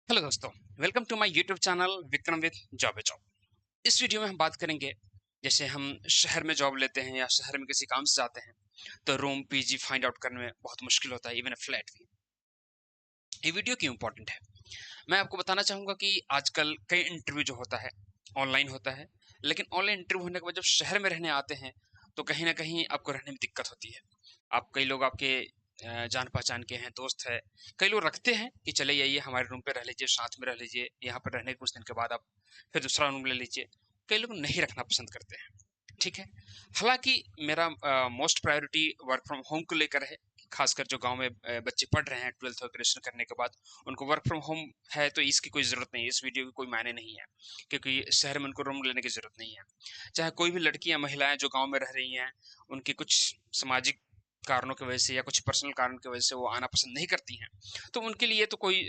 Hello दोस्तों, welcome to my YouTube channel Vikram with job a job. इस video में हम बात करेंगे, जैसे हम शहर में जॉब लेते हैं या शहर में किसी काम से जाते हैं तो रूम पीजी फाइंड आउट करने में बहुत मुश्किल होता है, इवन अ फ्लैट भी। ये वीडियो क्यों इंपॉर्टेंट है, मैं आपको बताना चाहूंगा कि आजकल कई इंटरव्यू जो होता है ऑनलाइन होता है, लेकिन ऑनलाइन इंटरव्यू होने के बाद जब शहर में रहने आते हैं तो कहीं ना कहीं आपको रहने में दिक्कत होती है। आप कई लोग आपके जान पहचान के हैं, दोस्त है, कई लोग रखते हैं कि चले आइए हमारे रूम पे रह लीजिए, साथ में रह लीजिए, यहाँ पर रहने के कुछ दिन के बाद आप फिर दूसरा रूम ले लीजिए। कई लोग नहीं रखना पसंद करते हैं, ठीक है। हालांकि मेरा most priority work from home को लेकर है। खासकर जो गांव में बच्चे पढ़ रहे हैं 12th और ग्रेजुएशन करने के बाद, उनको वर्क फ्रॉम होम है तो इसकी कोई ज़रूरत नहीं है, इस वीडियो की कोई मायने नहीं है, क्योंकि शहर में उनको रूम लेने की ज़रूरत नहीं है। चाहे कोई भी लड़की या महिलाएं जो गांव में रह रही हैं, उनकी कुछ सामाजिक कारणों की वजह से या कुछ पर्सनल कारण की वजह से वो आना पसंद नहीं करती हैं, तो उनके लिए तो कोई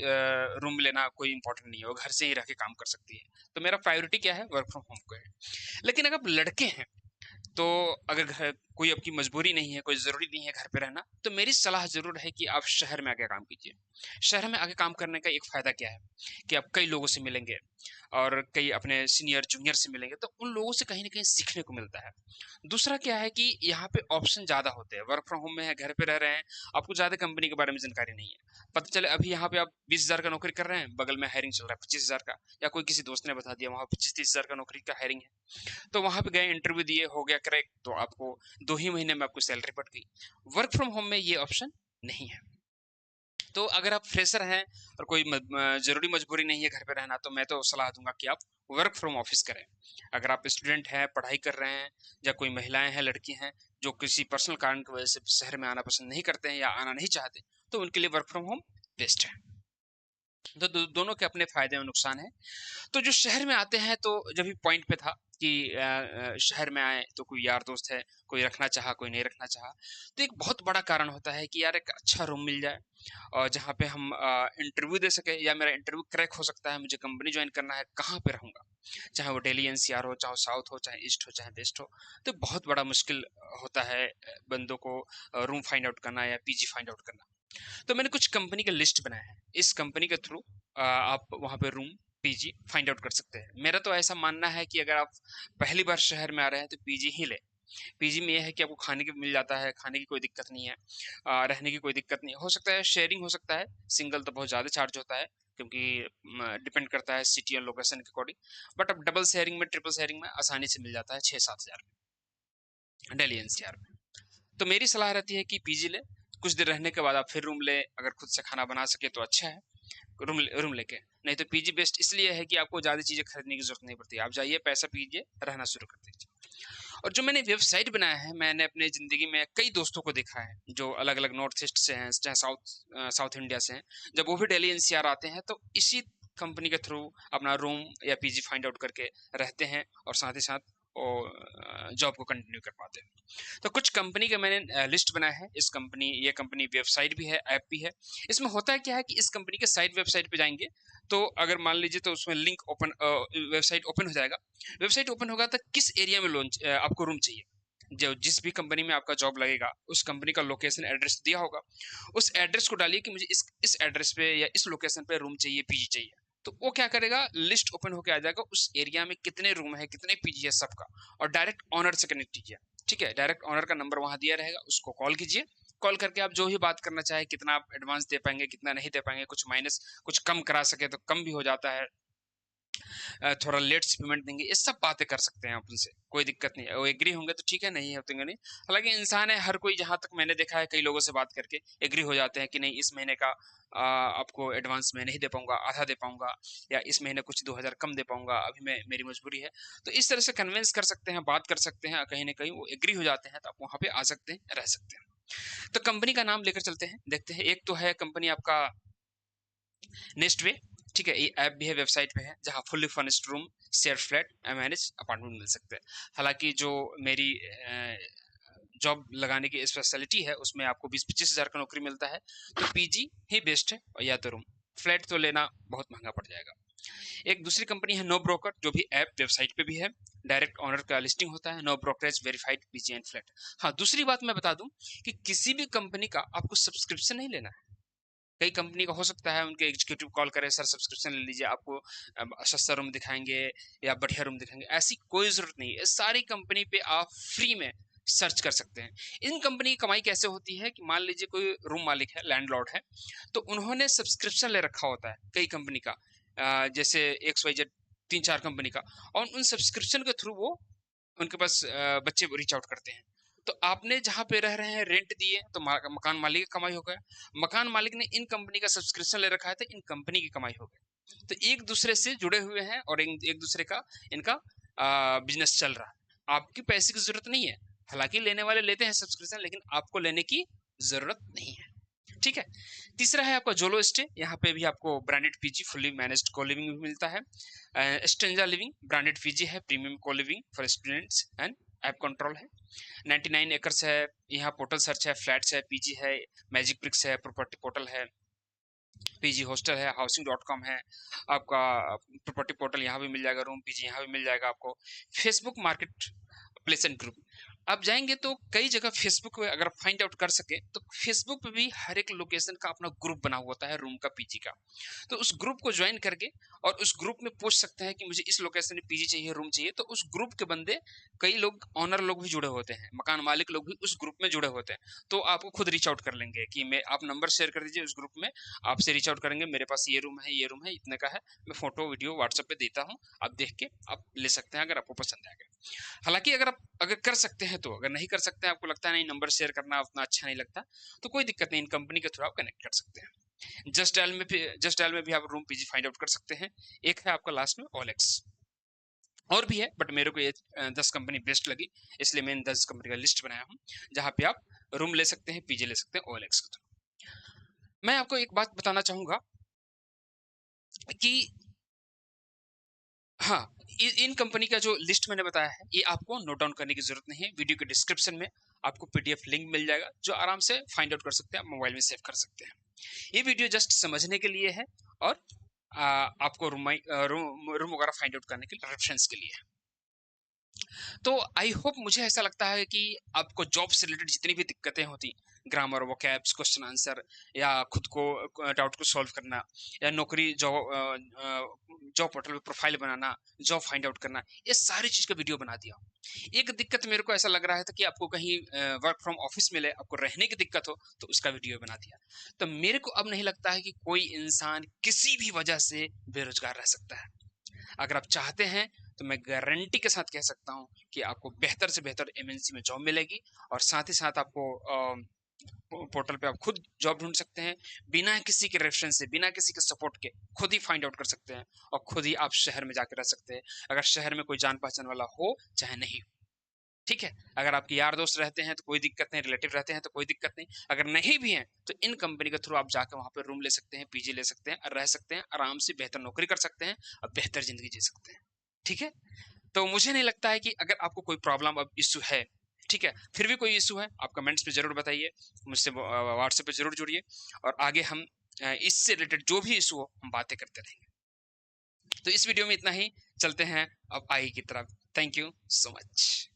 रूम लेना कोई इंपॉर्टेंट नहीं है, वो घर से ही रह के काम कर सकती है। तो मेरा प्रायोरिटी क्या है, वर्क फ्रॉम होम को है। लेकिन अगर लड़के हैं तो अगर घर कोई आपकी मजबूरी नहीं है, कोई ज़रूरी नहीं है घर पे रहना, तो मेरी सलाह ज़रूर है कि आप शहर में आके काम कीजिए। शहर में आके काम करने का एक फ़ायदा क्या है कि आप कई लोगों से मिलेंगे और कई अपने सीनियर जूनियर से मिलेंगे, तो उन लोगों से कहीं ना कहीं सीखने को मिलता है। दूसरा क्या है कि यहाँ पे ऑप्शन ज़्यादा होते हैं, वर्क फ्रॉम होम में है, घर पे रह रहे हैं, आपको ज़्यादा कंपनी के बारे में जानकारी नहीं है। पता चले अभी यहाँ पे आप 20,000 का नौकरी कर रहे हैं, बगल में हायरिंग चल रहा है 25,000 का, या कोई किसी दोस्त ने बता दिया वहाँ 25-30,000 का नौकरी का हायरिंग है, तो वहां पे गए, इंटरव्यू दिए, हो गया क्रैक, तो आपको 2 ही महीने में आपको सैलरी बढ़ गई। वर्क फ्रॉम होम में ये ऑप्शन नहीं है। तो अगर आप फ्रेशर हैं और कोई जरूरी मजबूरी नहीं है घर पे रहना, तो मैं तो सलाह दूंगा कि आप वर्क फ्रॉम ऑफिस करें। अगर आप स्टूडेंट हैं, पढ़ाई कर रहे हैं, या कोई महिलाएं हैं, लड़की हैं जो किसी पर्सनल कारण की वजह से शहर में आना पसंद नहीं करते हैं या आना नहीं चाहते, तो उनके लिए वर्क फ्रॉम होम बेस्ट है। तो दोनों के अपने फायदे और नुकसान है। तो जो शहर में आते हैं, तो जब भी पॉइंट पे था कि शहर में आए तो कोई यार दोस्त है, कोई रखना चाहा, कोई नहीं रखना चाहा, तो एक बहुत बड़ा कारण होता है कि यार एक अच्छा रूम मिल जाए और जहाँ पे हम इंटरव्यू दे सके, या मेरा इंटरव्यू क्रैक हो सकता है, मुझे कंपनी ज्वाइन करना है, कहाँ पे रहूंगा, चाहे वो दिल्ली एनसीआर हो, चाहे साउथ हो, चाहे ईस्ट हो, चाहे वेस्ट हो। तो बहुत बड़ा मुश्किल होता है बंदों को रूम फाइंड आउट करना या पीजी फाइंड आउट करना। तो मैंने कुछ कंपनी का लिस्ट बनाया है, इस कंपनी के थ्रू आप वहाँ पे रूम पीजी फाइंड आउट कर सकते हैं। मेरा तो ऐसा मानना है कि अगर आप पहली बार शहर में आ रहे हैं तो पीजी ही ले। पीजी में यह है कि आपको खाने की मिल जाता है, खाने की कोई दिक्कत नहीं है, रहने की कोई दिक्कत नहीं हो सकता है, शेयरिंग हो सकता है, सिंगल तो बहुत ज़्यादा चार्ज होता है, क्योंकि डिपेंड करता है सिटी और लोकेशन के अकॉर्डिंग। बट अब डबल शेयरिंग में, ट्रिपल शेयरिंग में आसानी से मिल जाता है 6-7 हज़ार में दिल्ली एनसीआर में। तो मेरी सलाह रहती है कि पीजी ले, कुछ देर रहने के बाद आप फिर रूम ले, अगर खुद से खाना बना सके तो अच्छा है, रूम लेके। नहीं तो पीजी बेस्ट इसलिए है कि आपको ज़्यादा चीज़ें खरीदने की जरूरत नहीं पड़ती, आप जाइए, पैसा पीजिए, रहना शुरू कर दीजिए। और जो मैंने वेबसाइट बनाया है, मैंने अपने ज़िंदगी में कई दोस्तों को देखा है जो अलग अलग नॉर्थ ईस्ट से हैं, चाहे साउथ इंडिया से हैं, जब वो भी दिल्ली एनसीआर आते हैं तो इसी कंपनी के थ्रू अपना रूम या पीजी फाइंड आउट करके रहते हैं, और साथ ही साथ जॉब को कंटिन्यू कर पाते हैं। तो कुछ कंपनी का मैंने लिस्ट बनाया है। ये कंपनी वेबसाइट भी है, ऐप भी है। इसमें होता है क्या है कि इस कंपनी के साइट वेबसाइट पे जाएंगे, तो अगर मान लीजिए तो उसमें लिंक ओपन, वेबसाइट ओपन हो जाएगा। वेबसाइट ओपन होगा तो किस एरिया में आपको रूम चाहिए, जो जिस भी कंपनी में आपका जॉब लगेगा उस कंपनी का लोकेशन एड्रेस दिया होगा, उस एड्रेस को डालिए कि मुझे इस एड्रेस पे या इस लोकेशन पे रूम चाहिए, पीजी चाहिए। तो वो क्या करेगा, लिस्ट ओपन होकर आ जाएगा, उस एरिया में कितने रूम है, कितने पीजी है, सबका। और डायरेक्ट ऑनर से कनेक्ट कीजिए, ठीक है, डायरेक्ट ऑनर का नंबर वहां दिया रहेगा, उसको कॉल कीजिए। कॉल करके आप जो ही बात करना चाहे, कितना आप एडवांस दे पाएंगे, कितना नहीं दे पाएंगे, कुछ माइनस, कुछ कम करा सके तो कम भी हो जाता है, थोड़ा लेट से पेमेंट देंगे, ये सब बातें कर सकते हैं आप उनसे, कोई दिक्कत नहीं है। वो एग्री होंगे तो ठीक है, नहीं होंगे नहीं। हालांकि इंसान है, हर कोई, जहां तक मैंने देखा है, कई लोगों से बात करके एग्री हो जाते हैं कि नहीं, इस महीने का आपको एडवांस में नहीं दे पाऊंगा, आधा दे पाऊंगा, या इस महीने कुछ 2,000 कम दे पाऊंगा, अभी मैं, मेरी मजबूरी है। तो इस तरह से कन्विंस कर सकते हैं, बात कर सकते हैं, कहीं ना कहीं वो एग्री हो जाते हैं, तो आप वहां पे आ सकते हैं, रह सकते हैं। तो कंपनी का नाम लेकर चलते हैं, देखते हैं। एक तो है कंपनी आपका नेक्स्ट वे, ठीक है, ये ऐप भी है, वेबसाइट पे है, जहाँ fully furnished room, share flat, manage apartment मिल सकते हैं। हालांकि जो मेरी जॉब लगाने की स्पेशलिटी है, उसमें आपको 20-25 हज़ार का नौकरी मिलता है, तो पीजी ही बेस्ट है, और या तो रूम। फ्लैट तो लेना बहुत महंगा पड़ जाएगा। एक दूसरी कंपनी है नो ब्रोकर, जो भी ऐप वेबसाइट पे भी है, डायरेक्ट ऑनर का लिस्टिंग होता है, no brokerage, verified PG and flat. हाँ, दूसरी बात मैं बता दूं कि किसी भी कंपनी का आपको सब्सक्रिप्शन नहीं लेना है। कई कंपनी का हो सकता है उनके एग्जीक्यूटिव कॉल करे, सर सब्सक्रिप्शन ले लीजिए, आपको सस्ता रूम दिखाएंगे या बढ़िया रूम दिखाएंगे। ऐसी कोई ज़रूरत नहीं है। सारी कंपनी पे आप फ्री में सर्च कर सकते हैं। इन कंपनी की कमाई कैसे होती है कि मान लीजिए कोई रूम मालिक है, लैंडलॉर्ड है, तो उन्होंने सब्सक्रिप्शन ले रखा होता है कई कंपनी का, जैसे XYZ 3-4 कंपनी का, और उन सब्सक्रिप्शन के थ्रू वो उनके पास बच्चे रीच आउट करते हैं। तो आपने जहाँ पे रह रहे हैं रेंट दिए तो मकान मालिक की कमाई हो गया, मकान मालिक ने इन कंपनी का सब्सक्रिप्शन ले रखा है तो इन कंपनी की कमाई हो गई। तो एक दूसरे से जुड़े हुए हैं और एक दूसरे का इनका बिजनेस चल रहा है। आपकी पैसे की जरूरत नहीं है, हालांकि लेने वाले लेते हैं सब्सक्रिप्शन, लेकिन आपको लेने की जरूरत नहीं है। ठीक है। तीसरा है आपका जोलो स्टे। यहाँ पे भी आपको ब्रांडेड पीजी फुल्ली मैनेज्ड को लिविंग भी मिलता है। स्टेंजा लिविंग ब्रांडेड पीजी है, प्रीमियम को living for students and app control है। 99 एकर्स है, यहाँ पोर्टल सर्च है, फ्लैट्स है, पीजी है, मैजिक ब्रिक्स है, प्रॉपर्टी पोर्टल है, पीजी हॉस्टल है, हाउसिंग.com है, आपका प्रॉपर्टी पोर्टल यहाँ भी मिल जाएगा, रूम पीजी यहाँ भी मिल जाएगा आपको। Facebook market place and group आप जाएंगे तो कई जगह फेसबुक पे अगर फाइंड आउट कर सके तो फेसबुक पे भी हर एक लोकेशन का अपना ग्रुप बना हुआ होता है रूम का, पीजी का। तो उस ग्रुप को ज्वाइन करके और उस ग्रुप में पूछ सकते हैं कि मुझे इस लोकेशन में पीजी चाहिए, रूम चाहिए। तो उस ग्रुप के बंदे, कई लोग ऑनर लोग भी जुड़े होते हैं, मकान मालिक लोग भी उस ग्रुप में जुड़े होते हैं, तो आपको खुद रीच आउट कर लेंगे कि मैं, आप नंबर शेयर कर दीजिए उस ग्रुप में, आपसे रीच आउट करेंगे, मेरे पास ये रूम है, ये रूम है, इतने का है, मैं फोटो वीडियो व्हाट्सएप पे देता हूँ, आप देख के आप ले सकते हैं अगर आपको पसंद आएगा। हालांकि अगर कर सकते हैं तो, अगर नहीं कर सकते हैं, आपको लगता है नहीं नंबर शेयर करना उतना अच्छा नहीं लगता, तो कोई दिक्कत नहीं, इन कंपनी के थ्रू आप कनेक्ट कर सकते हैं। जस्ट डायल में भी आप रूम पीजी फाइंड आउट कर सकते हैं। एक है आपका लास्ट में OLX, और भी है बट मेरे को ये 10 कंपनी बेस्ट लगी, इसलिए मैंने 10 कंपनी का लिस्ट बनाया हूँ जहाँ पे आप रूम ले सकते हैं, पीजी ले सकते हैं OLX के थ्रू। मैं आपको एक बात बताना चाहूंगा कि हाँ, इन कंपनी का जो लिस्ट मैंने बताया है ये आपको नोट डाउन करने की जरूरत नहीं है। वीडियो के डिस्क्रिप्शन में आपको PDF लिंक मिल जाएगा जो आराम से फाइंड आउट कर सकते हैं, आप मोबाइल में सेव कर सकते हैं। ये वीडियो जस्ट समझने के लिए है और आपको रूम वगैरह फाइंड आउट करने के लिए, रेफरेंस के लिए है। तो आई होप, मुझे ऐसा लगता है कि आपको जॉब से रिलेटेड जितनी भी दिक्कतें होती, ग्रामर, वोकैब्स, क्वेश्चन आंसर, या खुद को डाउट को सॉल्व करना, या नौकरी जॉब पोर्टल पे प्रोफाइल बनाना, जॉब फाइंड आउट करना, ये सारी चीज का वीडियो बना दिया। एक दिक्कत मेरे को ऐसा लग रहा था कि आपको कहीं वर्क फ्रॉम ऑफिस मिले, आपको रहने की दिक्कत हो, तो उसका वीडियो बना दिया। तो मेरे को अब नहीं लगता है कि कोई इंसान किसी भी वजह से बेरोजगार रह सकता है। अगर आप चाहते हैं तो मैं गारंटी के साथ कह सकता हूं कि आपको बेहतर से बेहतर MNC में जॉब मिलेगी, और साथ ही साथ आपको पोर्टल पे आप खुद जॉब ढूंढ सकते हैं, बिना किसी के रेफरेंस से, बिना किसी के सपोर्ट के, खुद ही फाइंड आउट कर सकते हैं, और खुद ही आप शहर में जाकर रह सकते हैं, अगर शहर में कोई जान पहचान वाला हो चाहे नहीं हो। ठीक है। अगर आपके यार दोस्त रहते हैं तो कोई दिक्कत नहीं, रिलेटिव रहते हैं तो कोई दिक्कत नहीं, अगर नहीं भी हैं तो इन कंपनी के थ्रू आप जाकर वहां पर रूम ले सकते हैं, पीजी ले सकते हैं, और रह सकते हैं आराम से, बेहतर नौकरी कर सकते हैं और बेहतर जिंदगी जी सकते हैं। ठीक है। तो मुझे नहीं लगता है कि अगर आपको कोई प्रॉब्लम अब इशू है, ठीक है, फिर भी कोई इशू है आप कमेंट्स पे जरूर बताइए, मुझसे व्हाट्सएप पे जरूर जुड़िए, और आगे हम इससे रिलेटेड जो भी इशू हो हम बातें करते रहेंगे। तो इस वीडियो में इतना ही, चलते हैं अब आगे की तरफ। Thank you so much.